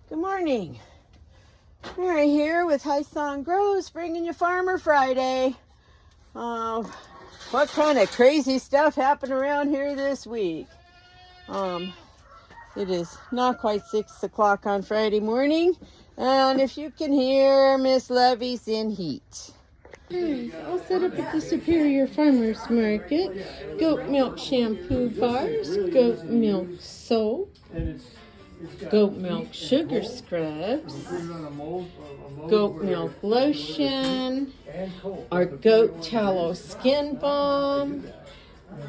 Good morning. Mary here with hysong.grows, bringing you Farmer Friday. What kind of crazy stuff happened around here this week? It is not quite 6 o'clock on Friday morning, and if you can hear, Miss Levy's in heat. Hey, all set up at the Superior Farmers Market. Goat milk shampoo bars, goat milk soap, goat milk sugar scrubs, goat milk lotion, our goat tallow skin balm.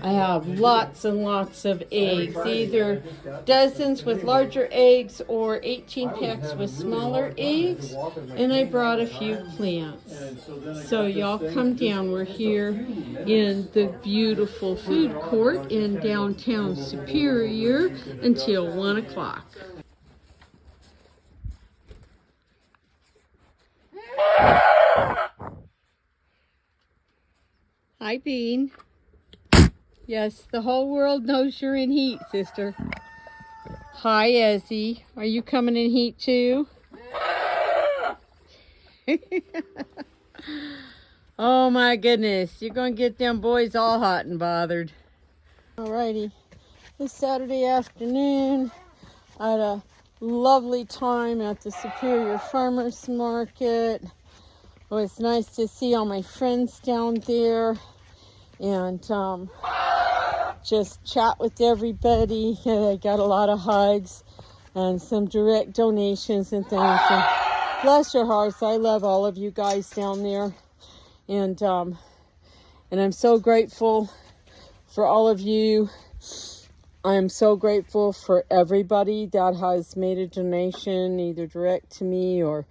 I have lots and lots of eggs, either dozens with larger eggs or 18 packs with smaller eggs, and I brought a few plants. So y'all come down. We're here in the beautiful food court in downtown Superior until 1 o'clock. Hi, Bean. Yes, the whole world knows you're in heat, sister. Hi, Ezzy. Are you coming in heat too? Oh my goodness, you're going to get them boys all hot and bothered. Alrighty, this Saturday afternoon, I had a lovely time at the Superior Farmers Market. It was nice to see all my friends down there and just chat with everybody. I got a lot of hugs and some direct donations and things. And bless your hearts, I love all of you guys down there. And I'm so grateful for all of you. I'm so grateful for everybody that has made a donation, either direct to me or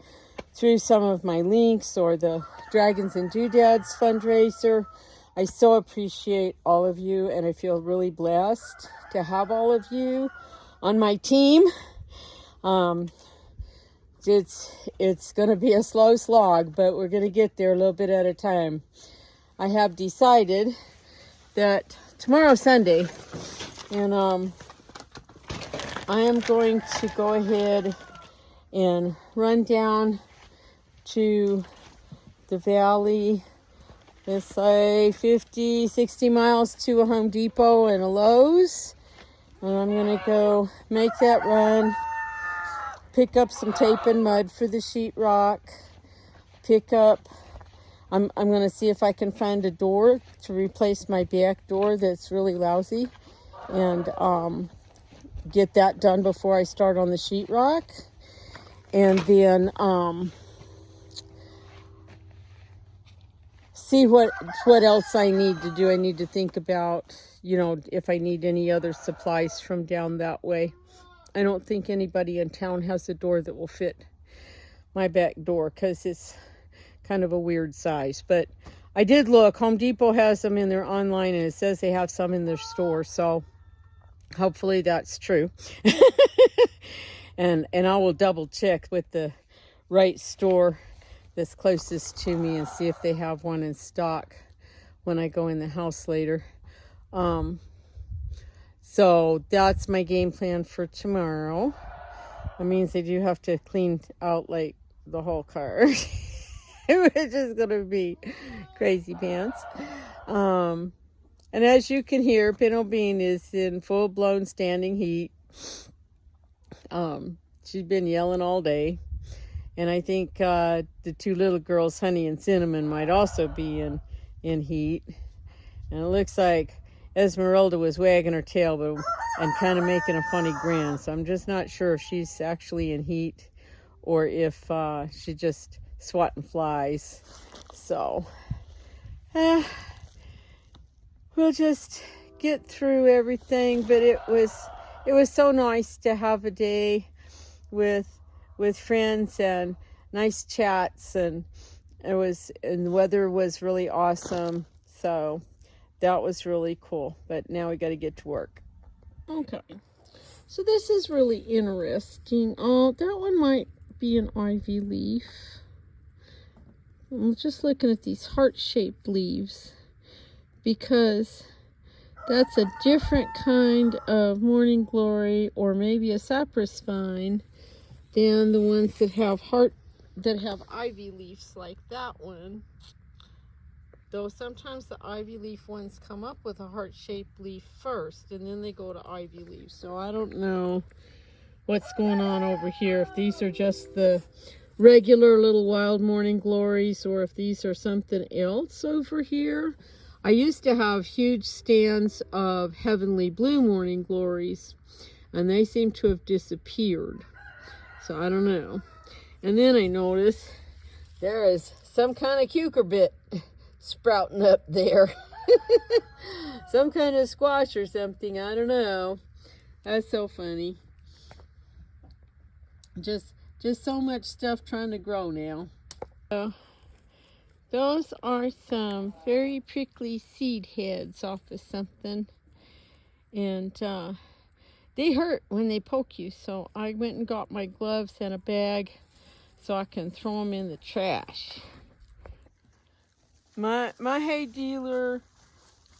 through some of my links or the Dragons and Doodads fundraiser. I so appreciate all of you, and I feel really blessed to have all of you on my team. It's going to be a slow slog, but we're going to get there a little bit at a time. I have decided that tomorrow's Sunday, and I am going to go ahead and run down to the valley. Let's say 50, 60 miles to a Home Depot and a Lowe's. And I'm going to go make that run, pick up some tape and mud for the sheetrock, I'm going to see if I can find a door to replace my back door that's really lousy, and get that done before I start on the sheetrock. And then see what else I need to do. I need to think about, if I need any other supplies from down that way. I don't think anybody in town has a door that will fit my back door because it's kind of a weird size. But I did look. Home Depot has them in their online, and it says they have some in their store. So hopefully that's true. and I will double check with the right store that's closest to me and see if they have one in stock when I go in the house later. So that's my game plan for tomorrow. That means I do have to clean out like the whole car, which is gonna be crazy pants. And as you can hear, Pinto Bean is in full-blown standing heat. She's been yelling all day. And I think the two little girls, Honey and Cinnamon, might also be in heat. And it looks like Esmeralda was wagging her tail and kind of making a funny grin. So I'm just not sure if she's actually in heat or if she's just swatting flies. So we'll just get through everything. But it was so nice to have a day with friends and nice chats, and the weather was really awesome. So that was really cool. But now we got to get to work. Okay. So this is really interesting. Oh, that one might be an ivy leaf. I'm just looking at these heart-shaped leaves because that's a different kind of morning glory, or maybe a cypress vine. than the ones that have ivy leaves like that one. Though sometimes the ivy leaf ones come up with a heart-shaped leaf first, and then they go to ivy leaves. So I don't know what's going on over here. If these are just the regular little wild morning glories, or if these are something else over here. I used to have huge stands of heavenly blue morning glories, and they seem to have disappeared. So I don't know. And then I noticed there is some kind of cucurbit sprouting up there. Some kind of squash or something, I don't know. That's so funny. Just so much stuff trying to grow now. So those are some very prickly seed heads off of something, and they hurt when they poke you, so I went and got my gloves and a bag so I can throw them in the trash. My hay dealer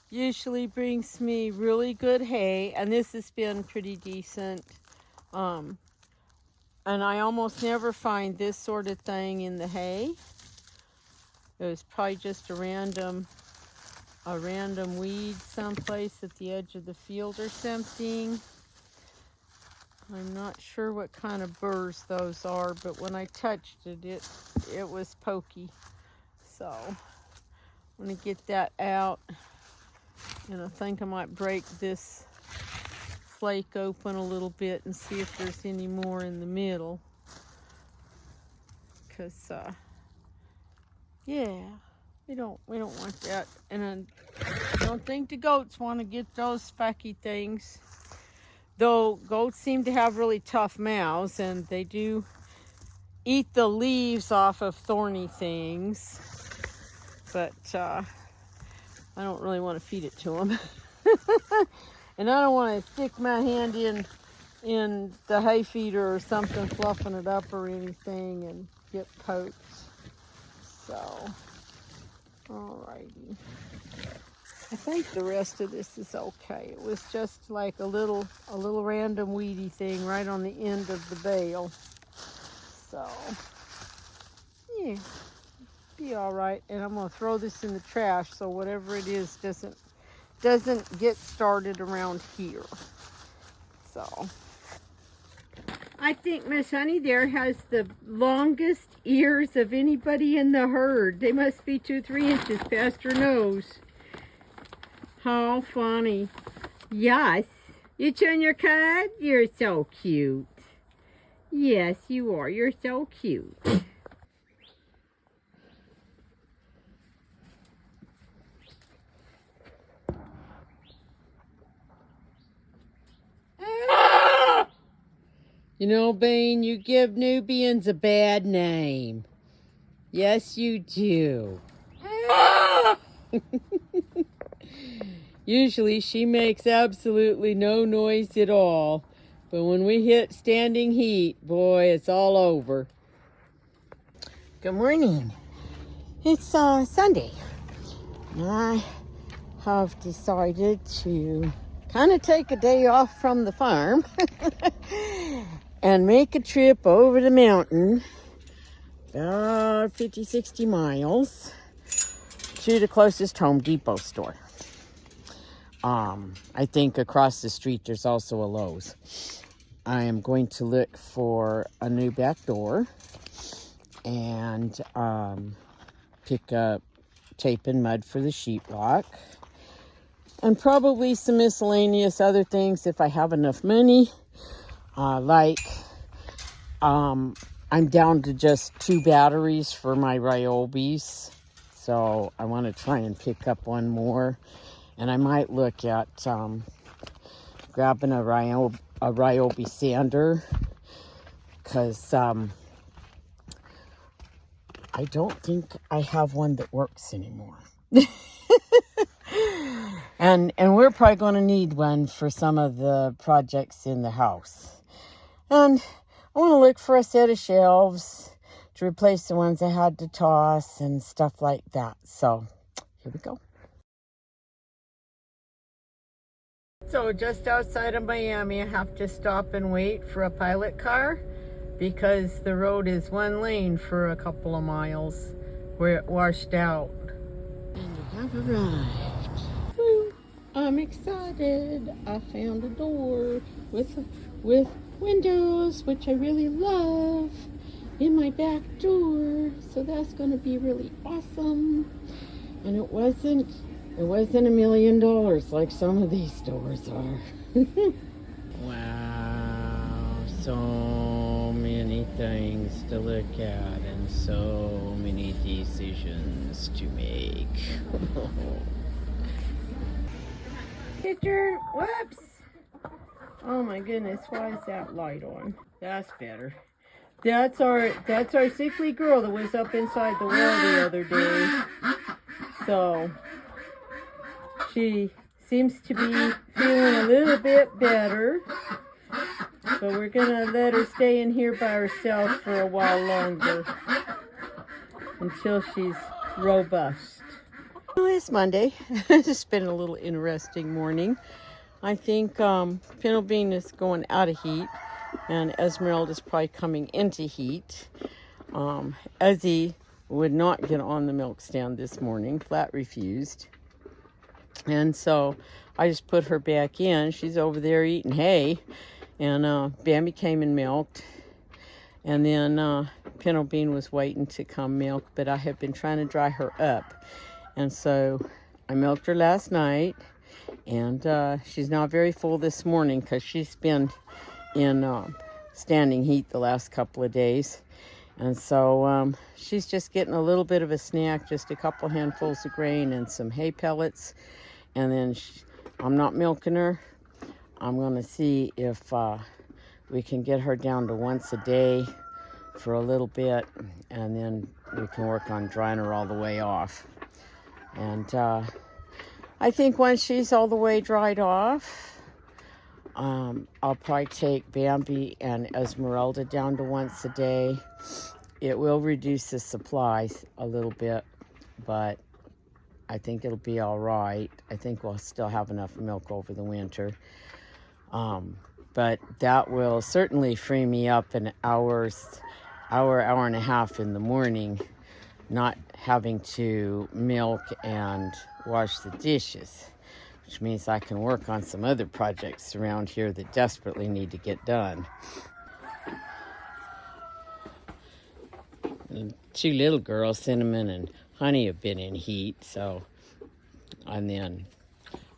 usually brings me really good hay, and this has been pretty decent. And I almost never find this sort of thing in the hay. It was probably just a random weed someplace at the edge of the field or something. I'm not sure what kind of burrs those are, but when I touched it, it was pokey. So I'm going to get that out, and I think I might break this flake open a little bit and see if there's any more in the middle. Because yeah, we don't want that, and I don't think the goats want to get those specky things. Though goats seem to have really tough mouths, and they do eat the leaves off of thorny things. But I don't really want to feed it to them. And I don't want to stick my hand in the hay feeder or something, fluffing it up or anything, and get poked. So, alrighty. I think the rest of this is okay. It was just like a little random weedy thing right on the end of the bale. So, yeah, be all right. And I'm gonna throw this in the trash so whatever it is doesn't get started around here. So, I think Miss Honey there has the longest ears of anybody in the herd. They must be 2-3 inches past her nose. How funny. Yes. You chewing your cud? You're so cute. Yes, you are. You're so cute. You know, Bane, you give Nubians a bad name. Yes, you do. Usually she makes absolutely no noise at all, but when we hit standing heat, boy, it's all over. Good morning. It's Sunday. I have decided to kind of take a day off from the farm and make a trip over the mountain, about 50-60 miles, to the closest Home Depot store. I think across the street there's also a Lowe's. I am going to look for a new back door and pick up tape and mud for the sheetrock, and probably some miscellaneous other things if I have enough money. I'm down to just 2 batteries for my Ryobis, so I want to try and pick up one more. And I might look at grabbing a Ryobi sander, because I don't think I have one that works anymore. and we're probably going to need one for some of the projects in the house. And I want to look for a set of shelves to replace the ones I had to toss and stuff like that. So here we go. So just outside of Miami, I have to stop and wait for a pilot car because the road is one lane for a couple of miles where it washed out. And we have arrived. Woo! I'm excited. I found a door with windows, which I really love, in my back door. So that's going to be really awesome. And it wasn't $1 million like some of these doors are. Wow, so many things to look at and so many decisions to make. Picture, whoops! Oh my goodness, why is that light on? That's better. That's our sickly girl that was up inside the well the other day. So she seems to be feeling a little bit better, but we're gonna let her stay in here by herself for a while longer until she's robust. Well, it's Monday. It's been a little interesting morning. I think Pinto Bean is going out of heat, and Esmeralda's probably coming into heat. Ezzy would not get on the milk stand this morning, flat refused. And so I just put her back in. She's over there eating hay. And Bambi came and milked. And then Pinto Bean was waiting to come milk, but I have been trying to dry her up. And so I milked her last night. And she's not very full this morning because she's been in standing heat the last couple of days. And so she's just getting a little bit of a snack, just a couple handfuls of grain and some hay pellets. And then I'm not milking her. I'm going to see if we can get her down to once a day for a little bit. And then we can work on drying her all the way off. And I think once she's all the way dried off, I'll probably take Bambi and Esmeralda down to once a day. It will reduce the supplies a little bit, but I think it'll be all right. I think we'll still have enough milk over the winter. But that will certainly free me up an hour and a half in the morning, not having to milk and wash the dishes, which means I can work on some other projects around here that desperately need to get done. The two little girls, Cinnamon and Honey, have been in heat, so, and then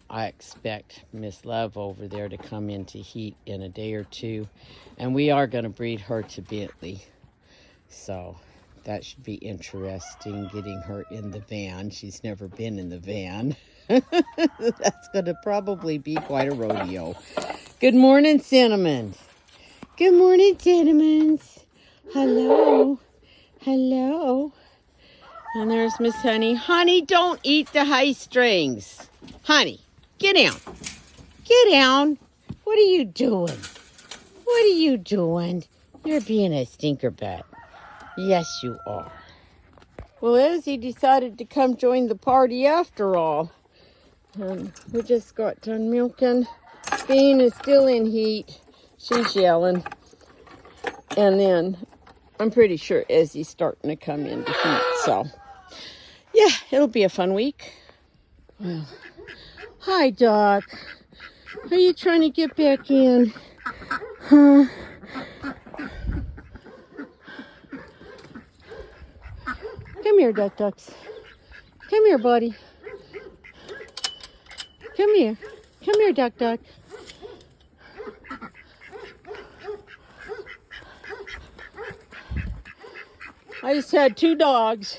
I expect Miss Love over there to come into heat in a day or two, and we are going to breed her to Bentley, so that should be interesting, getting her in the van. She's never been in the van. That's going to probably be quite a rodeo. Good morning, Cinnamon. Good morning, Cinnamons. Hello. Hello. And there's Miss Honey. Honey, don't eat the high strings. Honey, get down. Get down. What are you doing? What are you doing? You're being a stinker butt. Yes, you are. Well, Ezzy decided to come join the party after all. We just got done milking. Bean is still in heat. She's yelling. And then I'm pretty sure Ezzy's starting to come into heat. So, yeah, it'll be a fun week. Well, hi, Doc. Are you trying to get back in? Huh? Come here, ducks. Come here, buddy. Come here. Come here, duck. I just had two dogs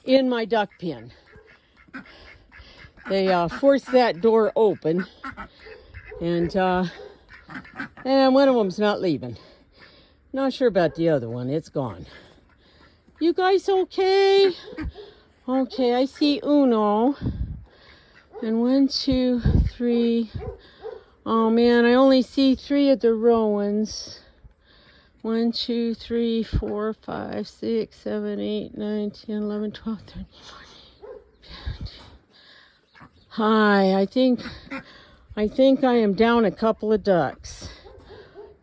in my duck pen. They forced that door open, and one of them's not leaving. Not sure about the other one. It's gone. You guys okay? Okay, I see Uno. And 1, 2, 3. Oh man, I only see 3 of the Rowans. 1, 2, 3, 4, 5, 6, 7, 8, 9, 10, 11, 12, 13, 14, 15. Hi, I think I am down a couple of ducks.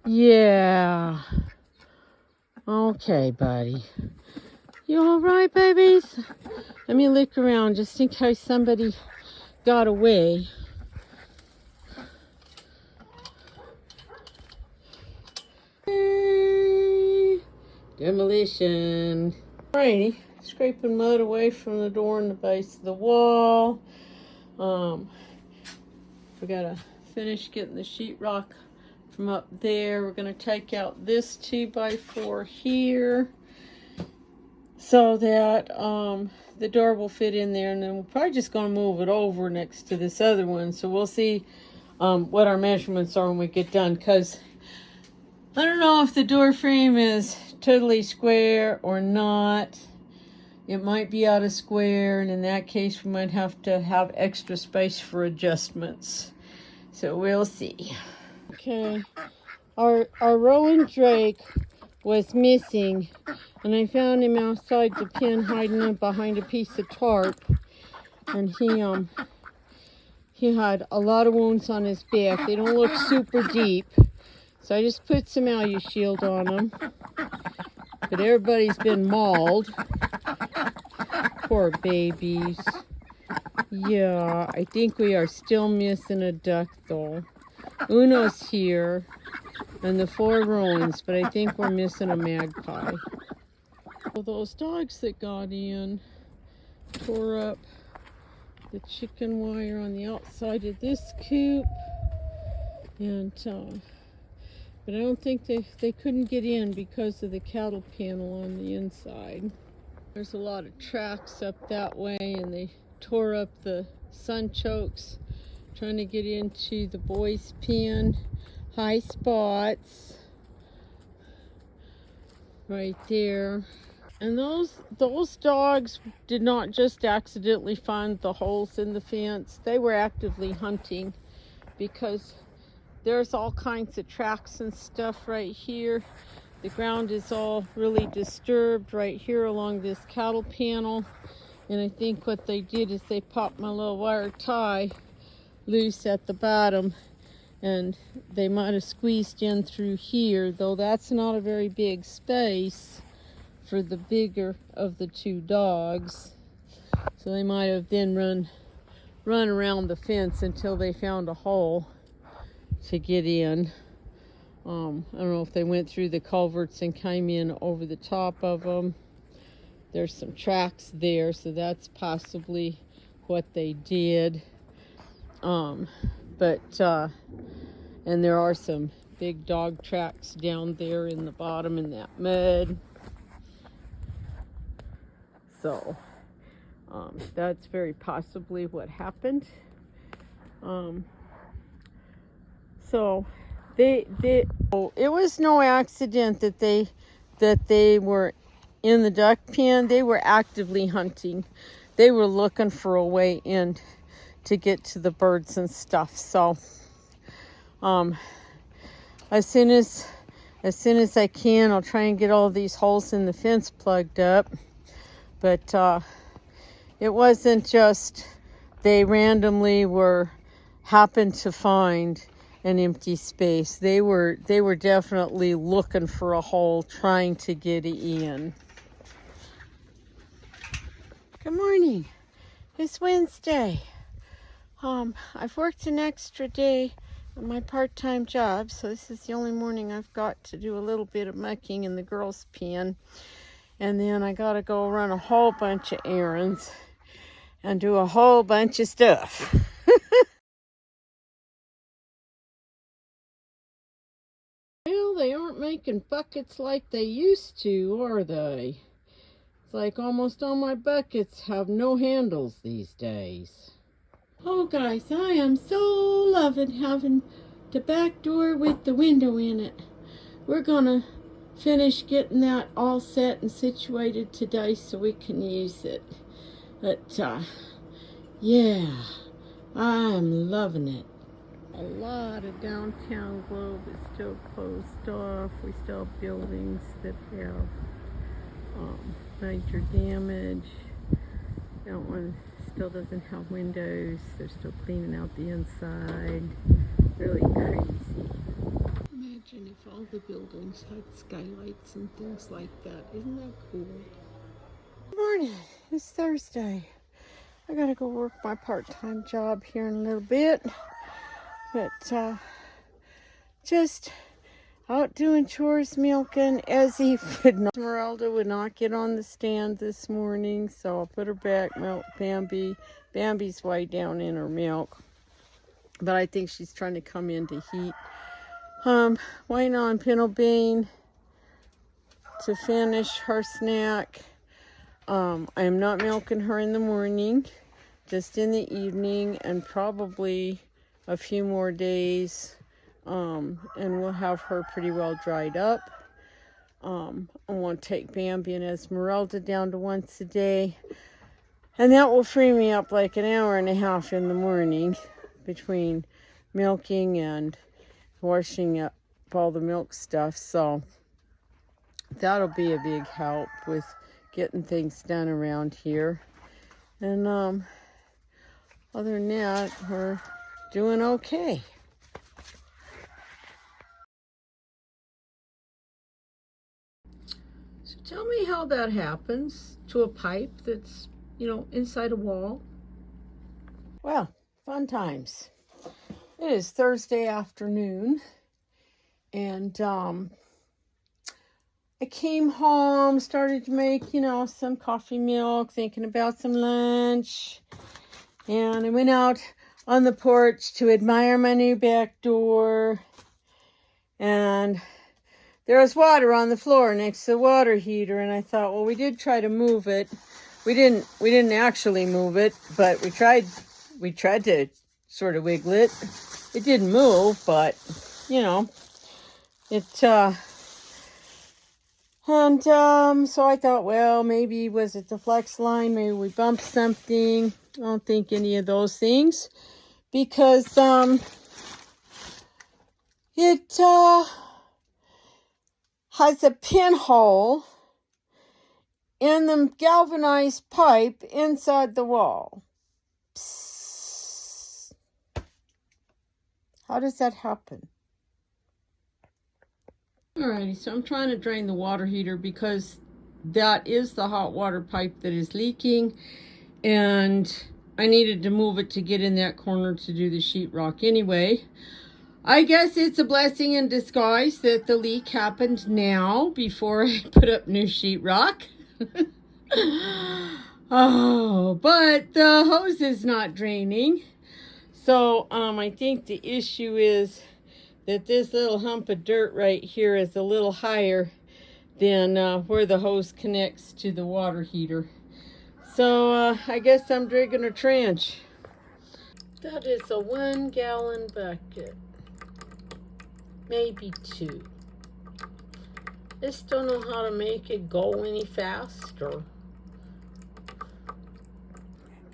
Yeah. Okay, buddy. You all right, babies? Let me look around just in case somebody got away. Demolition. Alrighty, scraping mud away from the door and the base of the wall. We gotta finish getting the sheetrock from up there. We're gonna take out this 2x4 here so that the door will fit in there, and then we're probably just gonna move it over next to this other one. So we'll see what our measurements are when we get done, because I don't know if the door frame is totally square or not. It might be out of square, and in that case we might have to have extra space for adjustments. So we'll see. Okay, our Rowan Drake was missing, and I found him outside the pen hiding up behind a piece of tarp, and he had a lot of wounds on his back. They don't look super deep, so I just put some AlliShield on him. But everybody's been mauled. Poor babies. Yeah, I think we are still missing a duck though. Uno's here, and the 4 Rowans, but I think we're missing a magpie. Well, those dogs that got in tore up the chicken wire on the outside of this coop, and but I don't think they couldn't get in because of the cattle panel on the inside. There's a lot of tracks up that way, and they tore up the sun chokes trying to get into the boys' pen. High spots right there. And those dogs did not just accidentally find the holes in the fence. They were actively hunting, because there's all kinds of tracks and stuff right here. The ground is all really disturbed right here along this cattle panel. And I think what they did is they popped my little wire tie loose at the bottom, and they might have squeezed in through here, though that's not a very big space for the bigger of the 2 dogs. So they might have then run around the fence until they found a hole to get in. I don't know if they went through the culverts and came in over the top of them. There's some tracks there, so that's possibly what they did. And there are some big dog tracks down there in the bottom in that mud. So that's very possibly what happened. It was no accident that they were in the duck pen. They were actively hunting. They were looking for a way in to get to the birds and stuff. So as soon as I can, I'll try and get all these holes in the fence plugged up. But it wasn't just they randomly happened to find an empty space. They were definitely looking for a hole, trying to get in. Good morning. It's Wednesday. I've worked an extra day on my part-time job, so this is the only morning I've got to do a little bit of mucking in the girls' pen. And then I gotta go run a whole bunch of errands and do a whole bunch of stuff. Well, they aren't making buckets like they used to, are they? It's like almost all my buckets have no handles these days. Oh guys, I am so loving having the back door with the window in it. We're gonna finish getting that all set and situated today so we can use it. But yeah, I'm loving it. A lot of downtown Globe is still closed off. We still have buildings that have major damage. That one still doesn't have windows. They're still cleaning out the inside. Really crazy. Imagine if all the buildings had skylights and things like that. Isn't that cool? Good morning. It's Thursday. I gotta go work my part-time job here in a little bit. But just out doing chores, milking. Esmeralda would not get on the stand this morning, so I'll put her back, milk Bambi. Bambi's way down in her milk, but I think she's trying to come into heat. Waiting on Pinelbean to finish her snack. I am not milking her in the morning, just in the evening, and probably a few more days, and we'll have her pretty well dried up. I want to take Bambi and Esmeralda down to once a day, and that will free me up like an hour and a half in the morning between milking and washing up all the milk stuff. So that'll be a big help with getting things done around here. And other than that, we're doing okay. So tell me how that happens to a pipe that's, inside a wall. Well, fun times. It is Thursday afternoon, and I came home, started to make, some coffee milk, thinking about some lunch. And I went out on the porch to admire my new back door. And there was water on the floor next to the water heater. And I thought, well, we did try to move it. We didn't actually move it, but we tried to sort of wiggle it. It didn't move, but, so I thought, well, maybe was it the flex line? Maybe we bumped something. I don't think any of those things, because it has a pinhole in the galvanized pipe inside the wall. Psst. How does that happen? Alrighty, so I'm trying to drain the water heater because that is the hot water pipe that is leaking, and I needed to move it to get in that corner to do the sheetrock anyway. I guess it's a blessing in disguise that the leak happened now before I put up new sheetrock. Oh, but the hose is not draining. So I think the issue is that this little hump of dirt right here is a little higher than where the hose connects to the water heater. So I guess I'm digging a trench. That is a 1 gallon bucket. Maybe 2. Just don't know how to make it go any faster.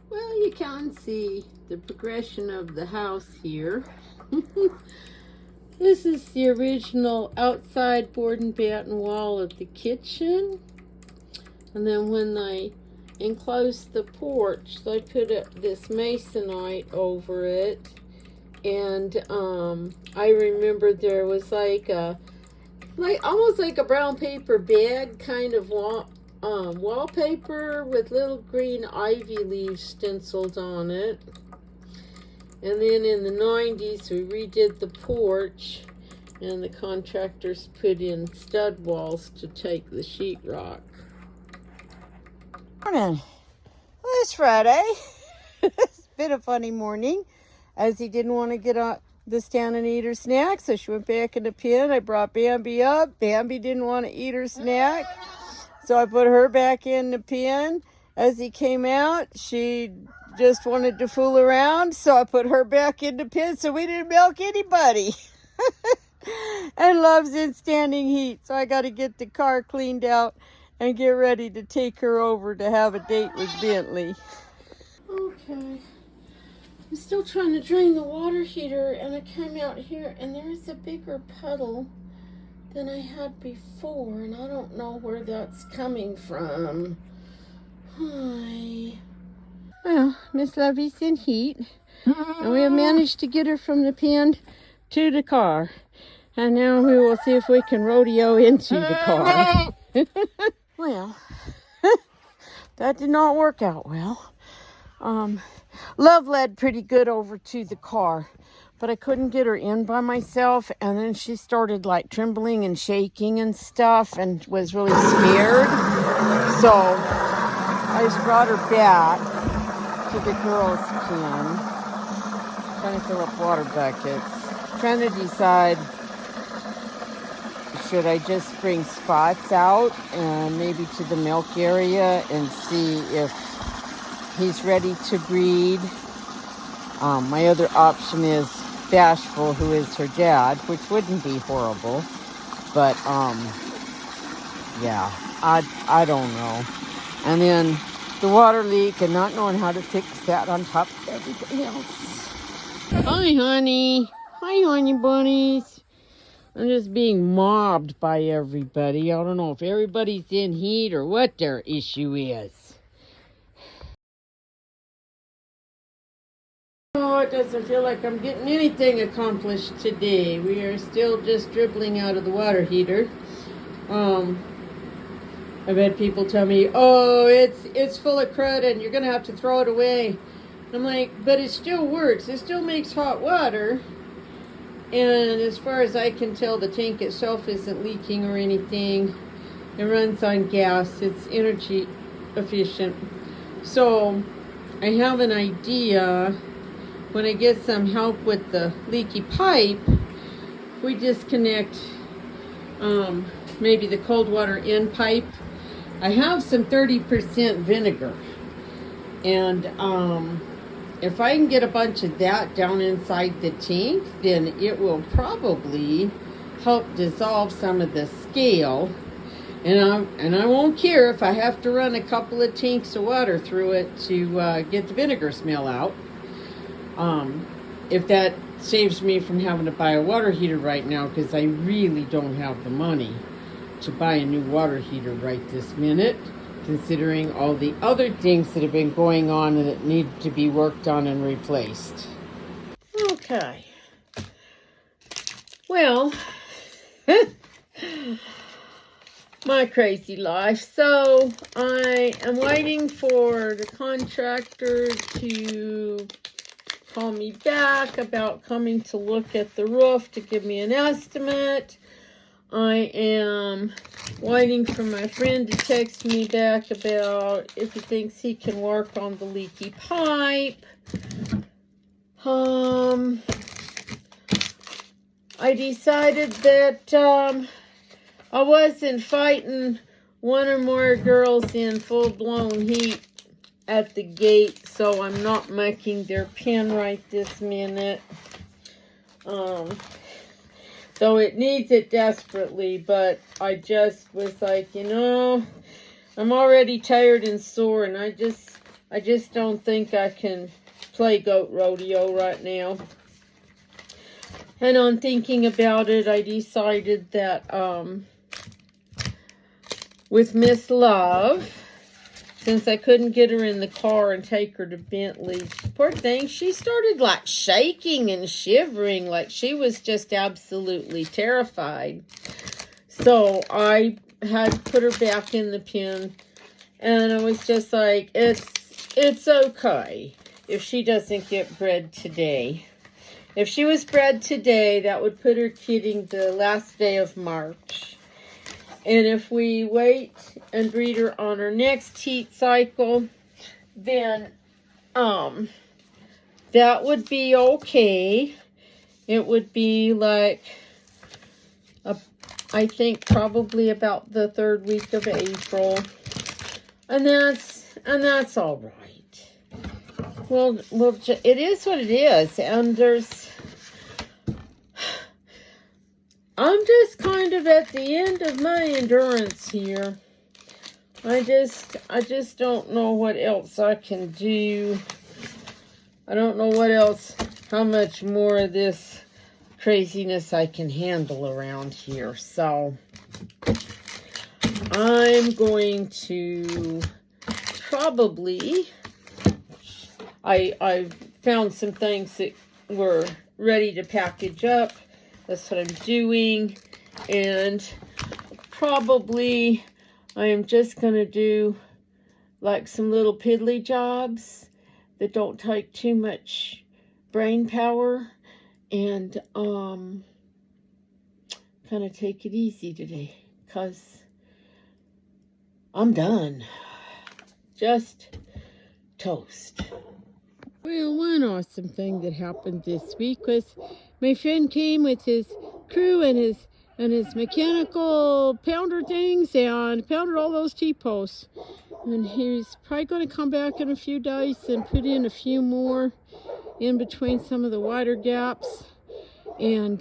Well, you can see the progression of the house here. This is the original outside board and batten wall of the kitchen. And then when I enclosed the porch, I put up this masonite over it. And I remember there was almost like a brown paper bag kind of wallpaper with little green ivy leaves stenciled on it. And then in the 90s, we redid the porch, and the contractors put in stud walls to take the sheetrock. Morning. Well, it's Friday. It's been a funny morning, as he didn't want to get on the stand and eat her snack, so she went back in the pen. I brought Bambi up. Bambi didn't want to eat her snack, so I put her back in the pen. As he came out, she just wanted to fool around, so I put her back in the pen, so we didn't milk anybody. And Love's in standing heat, so I got to get the car cleaned out and get ready to take her over to have a date with Bentley. Okay, I'm still trying to drain the water heater, and I came out here, and there's a bigger puddle than I had before, and I don't know where that's coming from. Hi. Well, Miss Lovey's in heat, and we have managed to get her from the pen to the car. And now we will see if we can rodeo into the car. Well, that did not work out well. Love led pretty good over to the car, but I couldn't get her in by myself. And then she started like trembling and shaking and stuff and was really scared. So I just brought her back to the girls' pen, trying to fill up water buckets, trying to decide, should I just bring Spots out and maybe to the milk area and see if he's ready to breed. My other option is Bashful, who is her dad, which wouldn't be horrible. But, yeah, I don't know. And then the water leak and not knowing how to fix that on top of everything else. Hi, honey. Hi, honey bunnies. I'm just being mobbed by everybody. I don't know if everybody's in heat or what their issue is. Oh, it doesn't feel like I'm getting anything accomplished today. We are still just dribbling out of the water heater. I've had people tell me, oh, it's full of crud and you're going to have to throw it away. I'm like, but it still works. It still makes hot water. And as far as I can tell, the tank itself isn't leaking or anything. It runs on gas. It's energy efficient. So I have an idea. When I get some help with the leaky pipe, we disconnect maybe the cold water end pipe. I have some 30% vinegar. And if I can get a bunch of that down inside the tank, then it will probably help dissolve some of the scale. And I won't care if I have to run a couple of tanks of water through it to get the vinegar smell out. If that saves me from having to buy a water heater right now, because I really don't have the money to buy a new water heater right this minute, considering all the other things that have been going on and that need to be worked on and replaced. Okay. Well, my crazy life. So I am waiting for the contractor to call me back about coming to look at the roof to give me an estimate. I am waiting for my friend to text me back about if he thinks he can work on the leaky pipe. I decided that I wasn't fighting one or more girls in full-blown heat at the gate, so I'm not mucking their pen right this minute. Though it needs it desperately, but I just was like, you know, I'm already tired and sore, and I just don't think I can play goat rodeo right now. And on thinking about it, I decided that with Miss Love, since I couldn't get her in the car and take her to Bentley, poor thing, she started like shaking and shivering, like she was just absolutely terrified. So I had put her back in the pen, and I was just like, it's okay if she doesn't get bred today. If she was bred today, that would put her kidding the last day of March. And if we wait and breed her on her next heat cycle, then that would be okay. It would be like, I think probably about the 3rd week of April. And that's all right. Well, it is what it is. And I'm just kind of at the end of my endurance here. I just don't know what else I can do. I don't know what else, how much more of this craziness I can handle around here. So I'm going to probably, I found some things that were ready to package up. That's what I'm doing. And probably I am just going to do like some little piddly jobs that don't take too much brain power, and kind of take it easy today, because I'm done. Just toast. Well, one awesome thing that happened this week was my friend came with his crew and his mechanical pounder things and pounded all those T-posts. And he's probably going to come back in a few days and put in a few more in between some of the wider gaps. And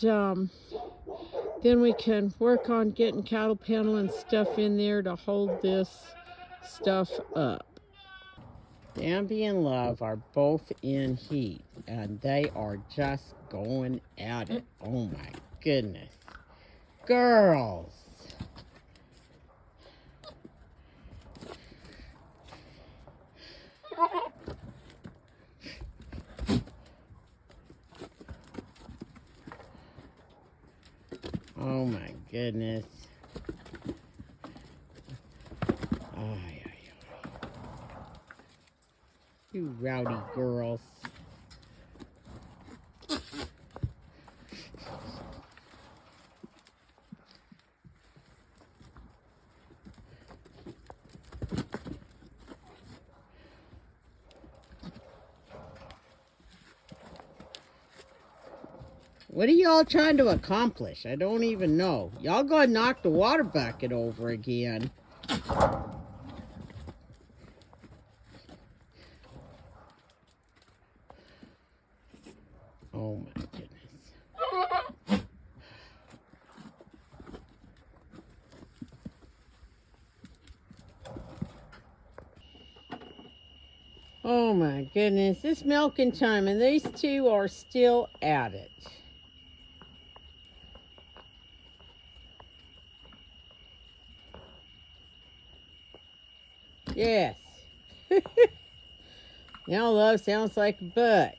then we can work on getting cattle panel and stuff in there to hold this stuff up. Bambi and Love are both in heat, and they are just going at it. Oh my goodness. Girls. Oh my goodness. Ay, ay, ay. You rowdy girls. What are y'all trying to accomplish? I don't even know. Y'all gonna knock the water bucket over again. Oh my goodness. Oh my goodness. It's milking time and these two are still at it. Yes. Now Love sounds like a butt.